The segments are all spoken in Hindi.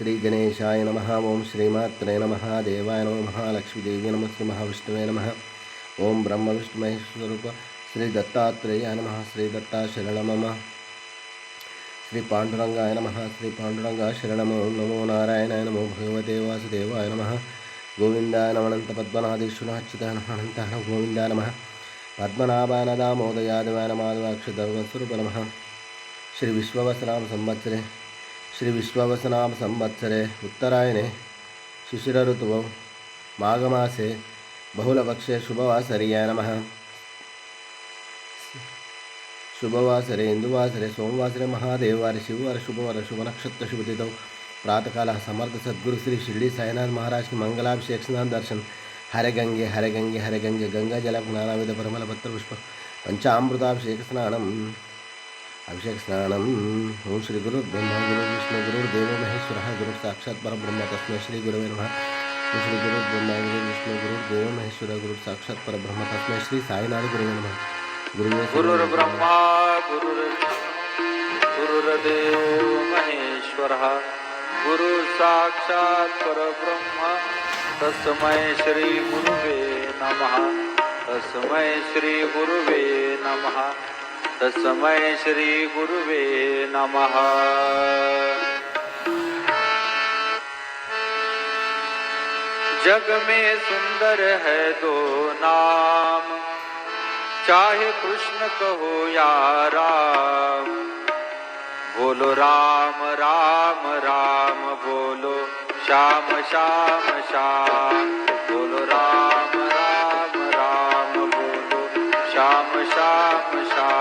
श्री गणेशाय नमः। ओं श्रीमात्रे नमः। देवाय नमः। महालक्ष्मीदेवी नमः। श्री महाविष्णुवे नमः। ओं ब्रह्म विष्णु महेश्वरूप श्री दत्तात्रेयाय नमः। श्री दत्ता शरणं मम। श्री पांडुरंगाय नमः। श्री पांडुरंगा शरणं। ओं नमो नारायणाय नमो भगवते वासुदेवाय नमः। गोविंदाय नमः। अनंत पद्मनाभेश्वराय अच्युताय नमः। अनंताय गोविंदाय नमः। पद्मनाभाय दामोदयाय नमः। माधवाक्षरधर्मस्वरूप नमः। श्री विश्ववसनाम संवत्सरे श्री विश्ववसनाम संवत्सरे उत्तरायणे शिशिर ऋतुवौ माघमासे बहुलपक्षे शुभवासर्याय नमः। शुभवासरे इंदुवासरे सोमवासरे महादेववारे शिववार शुभवार शुभ नक्षत्र शुभ तिथौ प्रातःकाल समर्थ सद्गुरु श्री शिरडी साईनाथ महाराज की मंगलाभिषेक स्नान दर्शन हरे गंगे हरे गंगे हरे गंगे गंगा जल नानाविध परिमल पत्र पुष्प पंचामृताभिषेक स्नानम अभिषेक स्नानम। ओं श्री गुरु ब्रह्मा गुरु विष्णु गुरुर्देव महेश्वरः गुरु साक्षात् परब्रह्म तस्मै श्री गुरवे नमः। ओं श्री गुरु ब्रह्मा गुरु विष्णु गुरुर्देव महेश्वरः गुरु साक्षात् परब्रह्म तस्मै श्री साईनाथ गुरवे नमः। गुरुर्ब्रह्मा गुरुर्विष्णु गुरुर्देव महेश्वरः गुरु साक्षात् परब्रह्म तस्मै श्री गुरुवे नमः। तस्मै श्री गुरुवे नमः। तस्मै श्री गुरुवे नमः। जग में सुंदर है दो नाम, चाहे कृष्ण कहो या राम। बोलो राम राम राम बोलो श्याम श्याम श्याम। बोलो राम राम राम बोलो श्याम श्याम श्याम।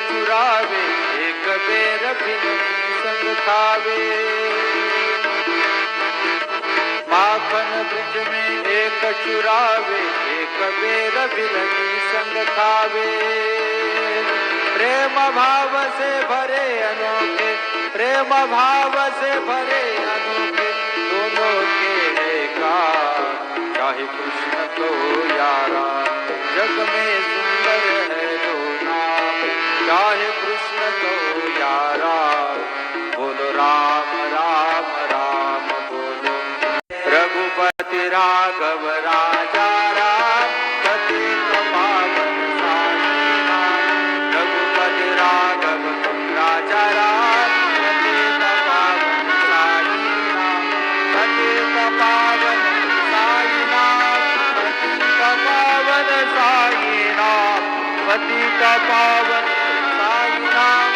चुरावे एक बेर बिन संग खावे। माखन ब्रिज में एक चुरावे एक बेर बिन संग खावे। प्रेम भाव से भरे अनोखे प्रेम भाव से भरे अनोखे दोनों के एकाकार, चाहे कृष्ण को या राम। जग में सुंदर है दो नाम, चाहे कृष्ण को या राम। बोलो राम राम राम बोलो रघुपति राघव राजा राम। पतित पावन साई नाम। रघुपति राघव राजा राम। पतित पावन साई नाम। पतित पावन साई नाम। पतित पावन साई नाम। पतित पावन साई नाम।